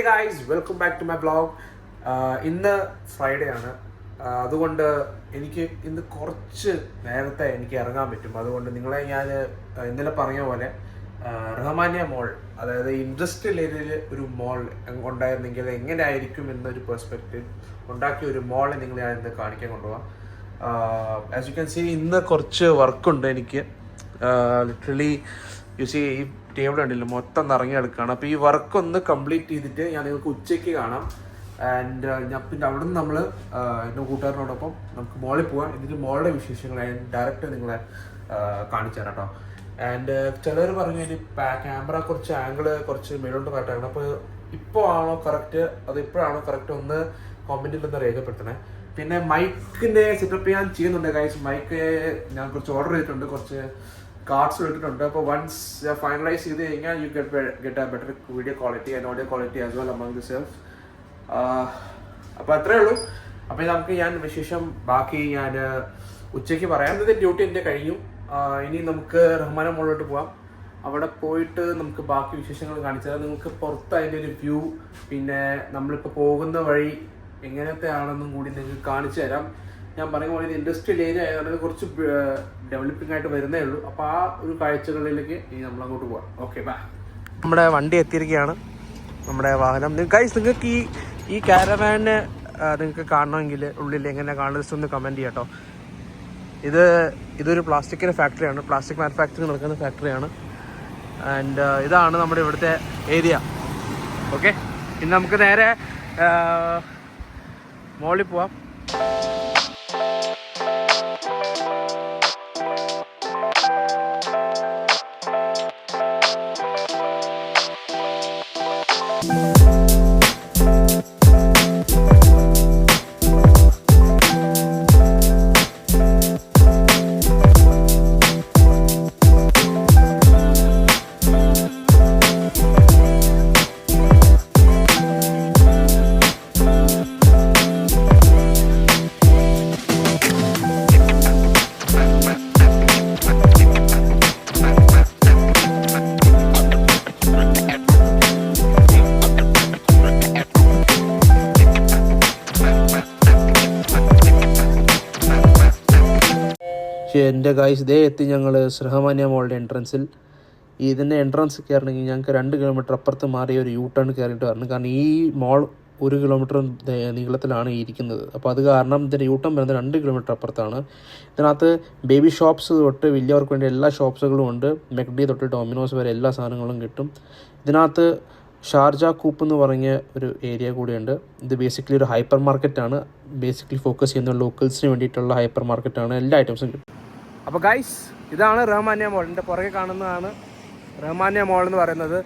Guys, welcome back to my vlog. ഇന്ന് Friday ആണ്. അതുകൊണ്ട് എനിക്ക് ഇന്ന് കുറച്ച് നേരത്തെ എനിക്ക് ഇറങ്ങാൻ പറ്റും. അതുകൊണ്ട് നിങ്ങളെ ഞാൻ ഇന്നലെ പറഞ്ഞ പോലെ റഹ്മാനിയ മോൾ, അതായത് ഇൻഡസ്ട്രിയൽ ഏരിയയിൽ ഒരു മോൾ ഉണ്ടായിരുന്നെങ്കിൽ എങ്ങനെ ആയിരിക്കും എന്നൊരു പെർസ്പെക്റ്റീവ് ഉണ്ടാക്കിയ ഒരു മോൾ നിങ്ങൾ ഞാൻ ഇന്ന് കാണിക്കാൻ കൊണ്ടുപോകാം. ആസ് യു ക്യാൻ സീ, ഇന്ന് കുറച്ച് വർക്കുണ്ട് എനിക്ക്. ലിറ്ററലി യു സീ, ഈ ടേബിൾ ഉണ്ടല്ലോ മൊത്തം നിറങ്ങി എടുക്കുകയാണ്. അപ്പോൾ ഈ വർക്ക് ഒന്ന് കംപ്ലീറ്റ് ചെയ്തിട്ട് ഞാൻ നിങ്ങൾക്ക് ഉച്ചയ്ക്ക് കാണാം. ആൻഡ് ഞാൻ പിന്നെ അവിടെ നിന്ന് നമ്മൾ എൻ്റെ കൂട്ടുകാരനോടൊപ്പം നമുക്ക് മോളിൽ പോകാം. എന്നിട്ട് മോളുടെ വിശേഷങ്ങൾ ഞാൻ ഡയറക്റ്റ് നിങ്ങളെ കാണിച്ചു തരാം കേട്ടോ. ആൻഡ് ചിലർ പറഞ്ഞു ഇനി ക്യാമറ കുറച്ച് ആംഗിള് കുറച്ച് മേലോട്ട് കറക്റ്റാണ്. അപ്പോൾ ഇപ്പോൾ ആണോ കറക്റ്റ്, അത് ഇപ്പോഴാണോ കറക്റ്റ്, ഒന്ന് കോമെൻറ്റിൽ ഒന്ന് രേഖപ്പെടുത്തണേ. പിന്നെ മൈക്കിൻ്റെ സെറ്റപ്പ് ഞാൻ ചെയ്യുന്നുണ്ട് ഗൈസ്. മൈക്ക് ഞാൻ കുറച്ച് ഓർഡർ ചെയ്തിട്ടുണ്ട്, കുറച്ച് കാർഡ്സ് എടുത്തിട്ടുണ്ട്. അപ്പോൾ വൺസ് ഫൈനലൈസ് ചെയ്ത് കഴിഞ്ഞാൽ you get A better video quality and audio quality as well among the self. അപ്പോൾ അത്രേ ഉള്ളൂ. അപ്പോൾ നമുക്ക് ഞാൻ വിശേഷം ബാക്കി ഞാൻ ഉച്ചയ്ക്ക് പറയാം. ഇത് ഡ്യൂട്ടി എൻ്റെ കഴിഞ്ഞു. ഇനി നമുക്ക് റഹ്മാന മോളിലോട്ട് പോവാം. അവിടെ പോയിട്ട് നമുക്ക് ബാക്കി വിശേഷങ്ങൾ കാണിച്ചാൽ നിങ്ങൾക്ക് പുറത്ത് അതിൻ്റെ ഒരു വ്യൂ, പിന്നെ നമ്മളിപ്പോൾ പോകുന്ന വഴി എങ്ങനത്തെ ആണെന്നും കൂടി നിങ്ങൾക്ക് കാണിച്ചു തരാം. ഞാൻ പറഞ്ഞ പോലെ ഇത് ഇൻഡസ്ട്രിയൽ ഏരിയ ആയതുകൊണ്ട് കുറച്ച് ഡെവലപ്പിംഗ് ആയിട്ട് വരുന്നേ ഉള്ളൂ. അപ്പോൾ ആ ഒരു കാഴ്ചകളിലേക്ക് ഇനി നമ്മൾ അങ്ങോട്ട് പോകാം. Okay, bye. നമ്മുടെ വണ്ടി എത്തിയിരിക്കുകയാണ്, നമ്മുടെ വാഹനം. ഗൈസ്, നിങ്ങൾക്ക് ഈ കാരവാന് നിങ്ങൾക്ക് കാണണമെങ്കിൽ ഉള്ളിൽ എങ്ങനെ കാണുന്നത് ഒന്ന് കമൻറ്റ് ചെയ്യാം കേട്ടോ. ഇതൊരു പ്ലാസ്റ്റിക്കിൻ്റെ ഫാക്ടറിയാണ്, പ്ലാസ്റ്റിക് മാനുഫാക്ചറിങ് നടക്കുന്ന ഫാക്ടറിയാണ്. ആൻഡ് ഇതാണ് നമ്മുടെ ഇവിടുത്തെ ഏരിയ. ഓക്കെ, ഇനി നമുക്ക് നേരെ മോളിൽ പോവാം. എൻ്റെ ഗൈസ്, ഇതേ എത്തി ഞങ്ങൾ റഹ്മാനിയ മോളുടെ എൻട്രൻസിൽ. ഇതിൻ്റെ എൻട്രൻസ് കയറണമെങ്കിൽ ഞങ്ങൾക്ക് 2 കിലോമീറ്റർ അപ്പുറത്ത് മാറിയ ഒരു യൂ ടേൺ കയറിയിട്ട് വരണം. കാരണം ഈ മോൾ 1 കിലോമീറ്റർ നീളത്തിലാണ് ഇരിക്കുന്നത്. അപ്പോൾ അത് കാരണം ഇതിൻ്റെ യൂ ടേൺ വരുന്നത് 2 കിലോമീറ്റർ അപ്പുറത്താണ്. ഇതിനകത്ത് ബേബി ഷോപ്സ് തൊട്ട് വലിയവർക്ക് വേണ്ടി എല്ലാ ഷോപ്സുകളും ഉണ്ട്. മെക്ഡി തൊട്ട് ഡൊമിനോസ് വരെ എല്ലാ സാധനങ്ങളും കിട്ടും. ഇതിനകത്ത് ഷാർജ കൂപ്പ് എന്ന് പറഞ്ഞ ഒരു ഏരിയ കൂടിയുണ്ട്. ഇത് ബേസിക്കലി ഒരു ഹൈപ്പർ മാർക്കറ്റാണ്. ബേസിക്കലി ഫോക്കസ് ചെയ്യുന്ന ലോക്കൽസിന് വേണ്ടിയിട്ടുള്ള ഹൈപ്പർ മാർക്കറ്റാണ്. എല്ലാ ഐറ്റംസും കിട്ടും. അപ്പോൾ ഗൈസ്, ഇതാണ് റഹ്മാനിയ മോൾ. എൻ്റെ പുറകെ കാണുന്നതാണ് റഹ്മാനിയ മോൾ എന്ന് പറയുന്നത്.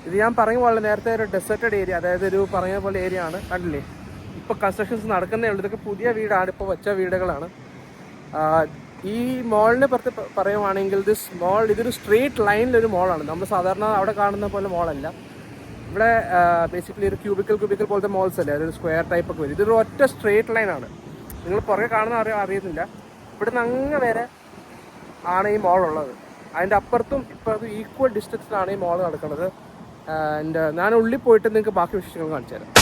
ഇത് ഞാൻ പറഞ്ഞ പോലെ നേരത്തെ ഒരു ഡെസേർട്ടഡ് ഏരിയ, അതായത് ഒരു പറഞ്ഞ പോലെ ഏരിയ ആണ്. കണ്ടില്ലേ, ഇപ്പോൾ കൺസ്ട്രക്ഷൻസ് നടക്കുന്നേ ഉള്ളൂ. ഇതൊക്കെ പുതിയ വീടാണ്, ഇപ്പോൾ വെച്ച വീടുകളാണ്. ഈ മോളിനെ പറ്റി പറയുവാണെങ്കിൽ ഇതൊരു സ്ട്രെയിറ്റ് ലൈനിലൊരു മോളാണ്. നമ്മൾ സാധാരണ അവിടെ കാണുന്ന പോലെ മോളല്ല. ഇവിടെ ബേസിക്കലി ഒരു ക്യൂബിക്കൽ പോലത്തെ മോൾസ് അല്ലേ, അതൊരു സ്ക്വയർ ടൈപ്പ് ഒക്കെ വരും. ഇതൊരു ഒറ്റ സ്ട്രെയിറ്റ് ലൈനാണ്. നിങ്ങൾ പുറകെ കാണുന്ന അറിയുന്നില്ല. ഇവിടുന്ന് അങ്ങ് വരെ ആണ് ഈ മോളുള്ളത്. അതിൻ്റെ അപ്പുറത്തും ഇപ്പുറത്തും ഈക്വൽ ഡിസ്റ്റൻസിലാണ് ഈ മോൾ നടക്കുന്നത്. ആൻഡ് ഞാൻ ഉള്ളിൽ പോയിട്ട് നിങ്ങൾക്ക് ബാക്കി വിശേഷങ്ങൾ കാണിച്ചു തരാം.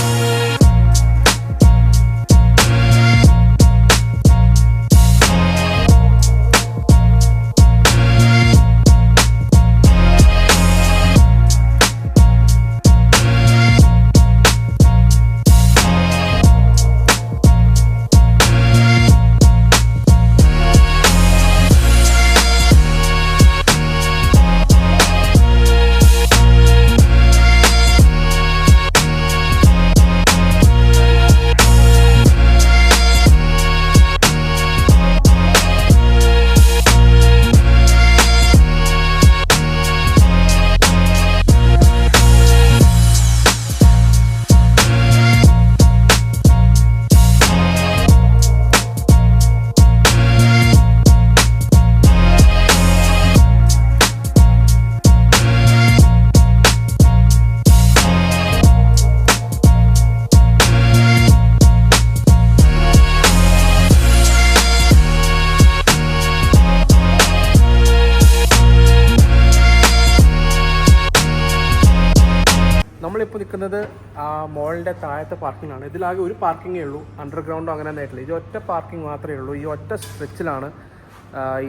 നിൽക്കുന്നത് ആ മോളിൻ്റെ താഴത്തെ പാർക്കിംഗാണ്. ഇതിലാകെ ഒരു പാർക്കിങ്ങേ ഉള്ളൂ, അണ്ടർഗ്രൗണ്ടോ അങ്ങനെ ഒന്നും ആയിട്ടില്ല. ഇത് ഒറ്റ പാർക്കിംഗ് മാത്രമേ ഉള്ളൂ. ഈ ഒറ്റ സ്ട്രെച്ചിലാണ്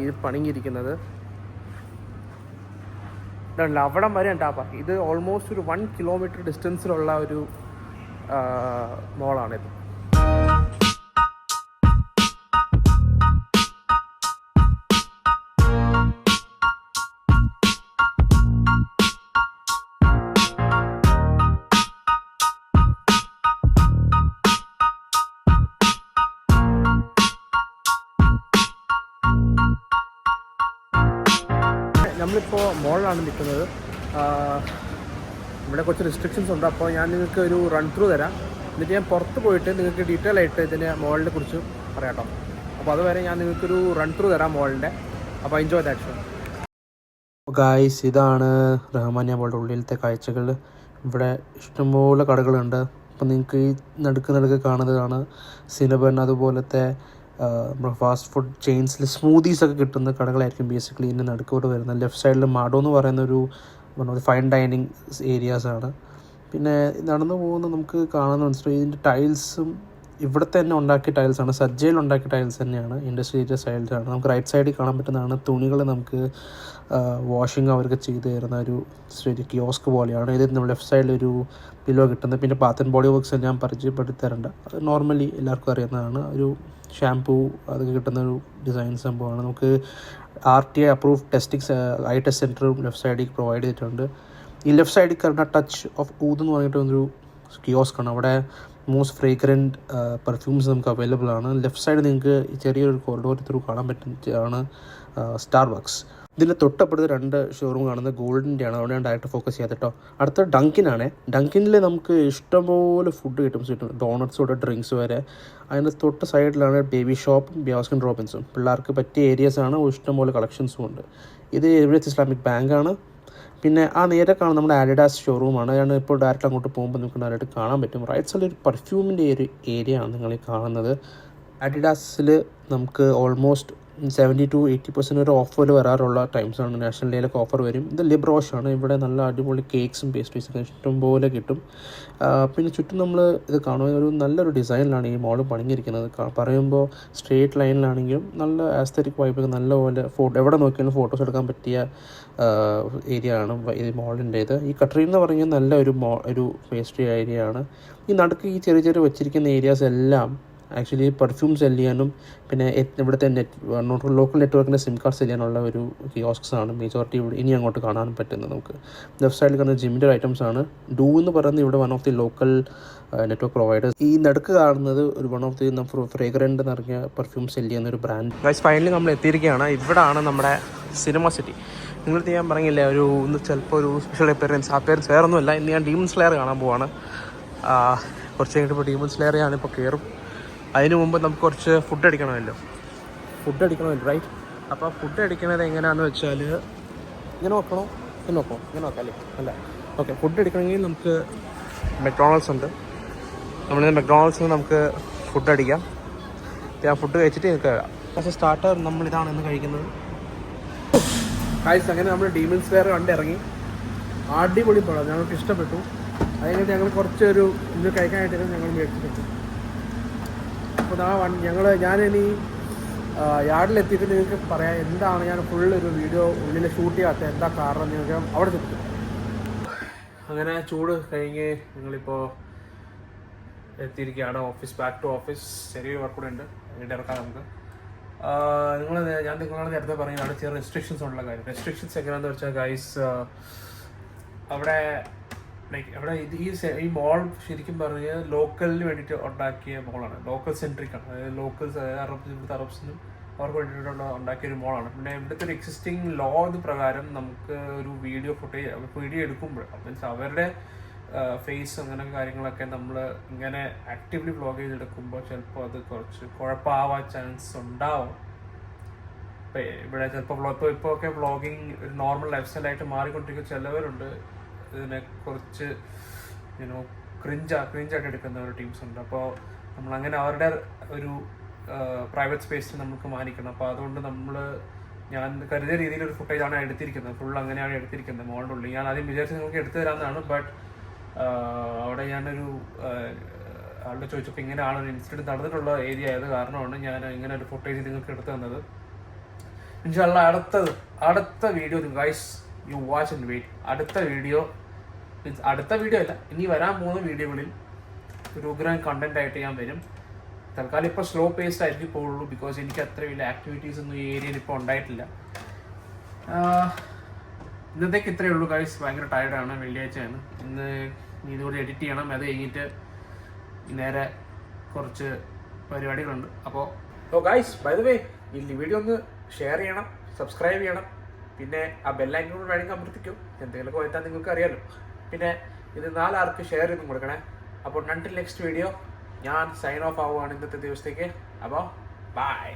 ഇത് പണിഞ്ഞിരിക്കുന്നത്. ഇതല്ല അവിടം വരെ ഉണ്ട് ആ പാർക്കിംഗ്. ഇത് ഓൾമോസ്റ്റ് ഒരു 1 കിലോമീറ്റർ ഡിസ്റ്റൻസിലുള്ള ഒരു മോളാണിത്. നമ്മളിപ്പോൾ മോളിലാണ് നിൽക്കുന്നത്. ഇവിടെ കുറച്ച് റെസ്ട്രിക്ഷൻസ് ഉണ്ട്. അപ്പോൾ ഞാൻ നിങ്ങൾക്ക് ഒരു റൺ ത്രൂ തരാം. എന്നിട്ട് ഞാൻ പുറത്ത് പോയിട്ട് നിങ്ങൾക്ക് ഡീറ്റെയിൽ ആയിട്ട് ഇതിൻ്റെ മോളിനെ കുറിച്ച് പറയാം കേട്ടോ. അപ്പോൾ അതുവരെ ഞാൻ നിങ്ങൾക്കൊരു റൺ ത്രൂ തരാം മോളിൻ്റെ. അപ്പോൾ എൻജോയ് ദാറ്റ് ഷോ. ഗായ്സ്, ഇതാണ് റഹ്മാനിയ മോളുടെ ഉള്ളിലത്തെ കാഴ്ചകൾ. ഇവിടെ ഇഷ്ടംപോലെ കടകളുണ്ട്. അപ്പോൾ നിങ്ങൾക്ക് ഈ നടുക്ക് കാണുന്നതാണ് സിനബൺ, അതുപോലത്തെ ഫാസ്റ്റ് ഫുഡ് ചെയിൻസിൽ സ്മൂതീസൊക്കെ കിട്ടുന്ന കടകളായിരിക്കും ബേസിക്കലി ഇതിൻ്റെ നടുക്കോട്ട് വരുന്നത്. ലെഫ്റ്റ് സൈഡിൽ മാഡോ എന്ന് പറയുന്നൊരു ഫൈൻ ഡൈനിങ് ഏരിയാസാണ്. പിന്നെ നടന്നു പോകുന്ന നമുക്ക് കാണുന്ന മനസ്സിലായി ഇതിൻ്റെ ടൈൽസും ഇവിടെ തന്നെ ഉണ്ടാക്കിയ ടൈൽസാണ്. സജ്ജയിൽ ഉണ്ടാക്കിയ ടൈൽസ് തന്നെയാണ്, ഇൻഡസ്ട്രി ഏരിയ ടൈൽസാണ്. നമുക്ക് റൈറ്റ് സൈഡിൽ കാണാൻ പറ്റുന്നതാണ് തുണികൾ നമുക്ക് വാഷിങ് അവർക്ക് ചെയ്ത് തരുന്ന ഒരു കിയോസ്ക് പോലെയാണ്. ഇത് ലെഫ്റ്റ് സൈഡിലൊരു പില്ലോ കിട്ടുന്നത്. പിന്നെ ബാത്ത് ആൻഡ് ബോഡി വർക്ക്സ് ഞാൻ പരിചയപ്പെടുത്തി തരേണ്ട, അത് നോർമലി എല്ലാവർക്കും അറിയുന്നതാണ്. ഒരു ഷാംപൂ അതൊക്കെ കിട്ടുന്ന ഒരു ഡിസൈൻ സംഭവമാണ്. നമുക്ക് RTI approved testing eye test സെൻറ്ററും ലെഫ്റ്റ് സൈഡിൽ പ്രൊവൈഡ് ചെയ്തിട്ടുണ്ട്. ഈ ലെഫ്റ്റ് സൈഡിൽ കയറുന്ന ടച്ച് ഓഫ് ഊദ് എന്ന് പറഞ്ഞിട്ടൊരു കിയോസ്ക്കാണ്. അവിടെ മോസ്റ്റ് ഫ്രേഗ്രൻറ്റ് പെർഫ്യൂംസ് നമുക്ക് അവൈലബിൾ ആണ്. ലെഫ്റ്റ് സൈഡ് നിങ്ങൾക്ക് ചെറിയൊരു കോറിഡോർ ത്രൂ കാണാൻ പറ്റുന്നതാണ് സ്റ്റാർബക്സ്. ഇതിൻ്റെ തൊട്ടപ്പുറത്ത് 2 ഷോറൂം കാണുന്നത് ഗോൾഡിൻ്റെയാണ്. അവിടെയാണ് ഡയറക്റ്റ് ഫോക്കസ് ചെയ്യാത്ത കേട്ടോ. അടുത്ത ഡങ്കിനാണ്. ഡങ്കിനിൽ നമുക്ക് ഇഷ്ടംപോലെ ഫുഡ് കിട്ടും, ഡോണറ്റ്സ് തൊട്ട് ഡ്രിങ്ക്സ് വരെ. അതിൻ്റെ തൊട്ട് സൈഡിലാണ് ബേബി ഷോപ്പും ബാസ്കിൻ റോബിൻസും. പിള്ളേർക്ക് പറ്റിയ ഏരിയാസാണ്, ഇഷ്ടംപോലെ കളക്ഷൻസും ഉണ്ട്. ഇത് എമിറേറ്റ്സ് ഇസ്ലാമിക് ബാങ്കാണ്. പിന്നെ ആ നേരെ കാണുന്ന നമ്മുടെ ആഡിഡാസ് ഷോറൂമാണ്. അതാണ് ഇപ്പോൾ ഡയറക്റ്റ് അങ്ങോട്ട് പോകുമ്പോൾ നമുക്ക് ഡയറക്റ്റ് കാണാൻ പറ്റും. റൈറ്റ് സൈഡിൽ ഒരു പെർഫ്യൂമിൻ്റെ ഒരു ഏരിയ ആണ് നിങ്ങൾ കാണുന്നത്. ആഡിഡാസിൽ നമുക്ക് ഓൾമോസ്റ്റ് 70-80% വരെ ഓഫർ വരാറുള്ള ടൈംസാണ്. നാഷണൽ ഡേയിലൊക്കെ ഓഫർ വരും. ഇത് ലിബ്രോഷാണ്. ഇവിടെ നല്ല അടിപൊളി കേക്ക്സും പേസ്ട്രീസൊക്കെ ഇഷ്ടംപോലെ കിട്ടും. പിന്നെ ചുറ്റും നമ്മൾ ഇത് കാണുമ്പോൾ ഒരു നല്ലൊരു ഡിസൈനിലാണ് ഈ മോൾ പണിഞ്ഞിരിക്കുന്നത്. പറയുമ്പോൾ സ്ട്രേറ്റ് ലൈനിലാണെങ്കിലും നല്ല ആസ്തറ്റിക് വൈബൊക്കെ നല്ലപോലെ എവിടെ നോക്കിയാലും ഫോട്ടോസ് എടുക്കാൻ പറ്റിയ ഏരിയ ആണ് ഈ മോളിൻ്റേത്. ഈ കട്രീൻ എന്ന് പറഞ്ഞാൽ നല്ല ഒരു പേസ്ട്രി ഏരിയ ആണ്. ഈ നടുക്ക് ഈ ചെറിയ വെച്ചിരിക്കുന്ന ഏരിയാസ് എല്ലാം ആക്ച്വലി പെർഫ്യൂം സെൽ ചെയ്യാനും പിന്നെ ഇവിടുത്തെ ലോക്കൽ നെറ്റ്വർക്കിൻ്റെ സിം കാർഡ് സെൽ ചെയ്യാനുള്ള ഒരു കിയോസ്ക്സാണ് മേജോറിറ്റി ഇവിടെ ഇനി അങ്ങോട്ട് കാണാൻ പറ്റുന്നത്. നമുക്ക് ലെഫ്റ്റ് സൈഡിൽ കാണുന്ന ജിമ്മിൻ്റെ ഐറ്റംസ് ആണ്. ഡൂ എന്ന് പറയുന്നത് ഇവിടെ one of the local network providers. ഈ നടുക്ക് കാണുന്നത് ഒരു വൺ ഓഫ് ദി ഫ്രേഗ്രൻ്റ് നിറഞ്ഞ പെർഫ്യൂം സെൽ ചെയ്യുന്ന ഒരു ബ്രാൻഡ്. ഗൈസ്, ഫൈനലി നമ്മൾ എത്തിയിരിക്കുകയാണ്. ഇവിടാണ് നമ്മുടെ സിനിമ സിറ്റി. നിങ്ങൾ ചെയ്യാൻ പറഞ്ഞില്ലേ ഇന്ന് ചിലപ്പോൾ ഒരു സ്പെഷ്യൽ അപ്പിയറൻസ് വേറെ ഒന്നുമില്ല. ഇന്ന് ഞാൻ ഡീമൺ സ്ലെയർ കാണാൻ പോവാണ്. കുറച്ച് കഴിഞ്ഞിട്ട് ഇപ്പോൾ ഡീമൺ സ്ലെയർ ഞാനിപ്പോൾ കയറും. അതിന് മുമ്പ് നമുക്ക് കുറച്ച് ഫുഡ് അടിക്കണമല്ലോ റൈറ്റ്. അപ്പോൾ ഫുഡ് അടിക്കണത് എങ്ങനെയാണെന്ന് വെച്ചാൽ ഇങ്ങനെ നോക്കണോ ഇങ്ങനെ നോക്കാം അല്ലേ? അല്ല, ഓക്കെ. ഫുഡ് അടിക്കണമെങ്കിൽ നമുക്ക് മെക്ഡോണൾഡ്സ് ഉണ്ട്. നമ്മളിന്ന് മെക്ഡോണൾഡ്സിൽ നമുക്ക് ഫുഡ് അടിക്കാം. ആ ഫുഡ് കഴിച്ചിട്ട് നിങ്ങൾക്ക് വരാം. പക്ഷേ സ്റ്റാർട്ടർ നമ്മളിതാണ് ഇന്ന് കഴിക്കുന്നത്. അങ്ങനെ നമ്മൾ ഡീമൺ സ്ലെയർ കണ്ടിറങ്ങി. അടിപൊളി പടം, ഞങ്ങൾക്ക് ഇഷ്ടപ്പെട്ടു. അതുകഴിഞ്ഞിട്ട് ഞങ്ങൾ കുറച്ചൊരു ഇത് കഴിക്കാനായിട്ട് ഞങ്ങൾ മേടിച്ചിട്ടുണ്ട്. അപ്പോൾ ഞാനിനി യാർഡിലെത്തിയിട്ട് നിങ്ങൾക്ക് പറയാം എന്താണ് ഞാൻ ഫുള്ളൊരു വീഡിയോ ഉള്ളിൽ ഷൂട്ട് ചെയ്യാത്ത എന്താ കാരണം നിങ്ങൾക്ക് അവിടെ ചെത്തും. അങ്ങനെ ചൂട് കഴിഞ്ഞ് ഞങ്ങളിപ്പോൾ എത്തിയിരിക്കുകയാണ്. Back to office. ചെറിയൊരു വർക്ക് കൂടെ ഉണ്ട്, അതിൻ്റെ ഇറക്കാം നമുക്ക്. ഞാൻ നിങ്ങളോട് നേരത്തെ പറഞ്ഞതാണ് ചെറിയ റെസ്ട്രിക്ഷൻസ് ഉള്ള കാര്യം. റെസ്ട്രിക്ഷൻസ് എങ്ങനെയാണെന്ന് വെച്ചാൽ ഗൈസ്, അവിടെ ഈ മോൾ ശരിക്കും പറഞ്ഞാൽ ലോക്കലിന് വേണ്ടിയിട്ട് ഉണ്ടാക്കിയ മോളാണ്. ലോക്കൽ സെൻട്രിക്കാണ്. അതായത് ലോക്കൽസ് അറബ്സിനും അവർക്ക് വേണ്ടിയിട്ടുള്ള ഉണ്ടാക്കിയ ഒരു മോളാണ്. പിന്നെ ഇവിടുത്തെ ഒരു എക്സിസ്റ്റിംഗ് ലോ പ്രകാരം നമുക്ക് ഒരു വീഡിയോ എടുക്കുമ്പോൾ മീൻസ് അവരുടെ ഫേസ് അങ്ങനെ കാര്യങ്ങളൊക്കെ നമ്മൾ ഇങ്ങനെ ആക്റ്റീവ്ലി വ്ളോഗ് ചെയ്തെടുക്കുമ്പോൾ ചിലപ്പോൾ അത് കുറച്ച് കുഴപ്പമാവാൻ ചാൻസ് ഉണ്ടാവും. ഇവിടെ ചിലപ്പോൾ ഇപ്പോൾ ഒക്കെ വ്ളോഗിങ് ഒരു നോർമൽ ലൈഫ് സ്റ്റൈലായിട്ട് മാറിക്കൊണ്ടിരിക്കുന്ന ചിലവരുണ്ട്. ഇതിനെ കുറച്ച് ക്രിഞ്ചായിട്ട് എടുക്കുന്ന ഒരു ടീംസ് ഉണ്ട്. അപ്പോൾ നമ്മളങ്ങനെ അവരുടെ ഒരു പ്രൈവറ്റ് സ്പേസ് നമുക്ക് മാനിക്കണം. അപ്പോൾ അതുകൊണ്ട് ഞാൻ കരുതിയ രീതിയിലൊരു ഫുട്ടേജാണ് എടുത്തിരിക്കുന്നത്. ഫുൾ അങ്ങനെയാണ് എടുത്തിരിക്കുന്നത് മോളുടെ ഉള്ളിൽ. ഞാൻ ആദ്യം വിചാരിച്ച് നിങ്ങൾക്ക് എടുത്തു തരാമെന്നാണ്. ബട്ട് അവിടെ ഞാനൊരു ആളുടെ ചോദിച്ചപ്പോൾ ഇങ്ങനെയാണ് ഒരു ഇൻസിഡൻറ്റ് നടന്നിട്ടുള്ള ഏരിയ ആയത് കാരണമാണ് ഞാൻ ഇങ്ങനെ ഒരു ഫുട്ടേജ് നിങ്ങൾക്ക് എടുത്തു തന്നത്. ഇൻഷാല്ലാ അടുത്ത video guys you watch and wait. അടുത്ത വീഡിയോ അല്ല, ഇനി വരാൻ പോകുന്ന വീഡിയോകളിൽ ഒരു ഉഗ്രാൻ കണ്ടന്റ് ആയിട്ട് ഞാൻ വരും. തൽക്കാലം ഇപ്പോൾ സ്ലോ പേസ്ഡ് ആയിരിക്കും പോകുള്ളൂ, ബിക്കോസ് എനിക്ക് അത്ര വലിയ ആക്ടിവിറ്റീസ് ഒന്നും ഈ ഏരിയയിൽ ഇപ്പോൾ ഉണ്ടായിട്ടില്ല. ഇന്നത്തേക്ക് ഇത്രയേ ഉള്ളൂ ഗൈസ്. ഭയങ്കര ടയർഡാണ്, വെള്ളിയാഴ്ചയാണ് ഇന്ന്. ഇതുകൂടി എഡിറ്റ് ചെയ്യണം, അത് കഴിഞ്ഞിട്ട് നേരെ കുറച്ച് പരിപാടികളുണ്ട്. അപ്പോൾ ഗൈസ് ബൈ ദ വേ, ഈ വീഡിയോ ഒന്ന് ഷെയർ ചെയ്യണം, സബ്സ്ക്രൈബ് ചെയ്യണം, പിന്നെ ആ ബെല്ലൈക്കൺ വേണമെങ്കിൽ അമർത്തിക്കും, എന്തെങ്കിലുമൊക്കെ വരുത്താൻ നിങ്ങൾക്ക് അറിയാമല്ലോ. പിന്നെ ഇത് 4 ആൾക്ക് ഷെയർ ചെയ്തും കൊടുക്കണേ. അപ്പോൾ അൺടിൽ നെക്സ്റ്റ് വീഡിയോ ഞാൻ സൈൻ ഓഫ് ആവുകയാണ് ഇന്നത്തെ ദിവസത്തേക്ക്. അപ്പോൾ ബൈ.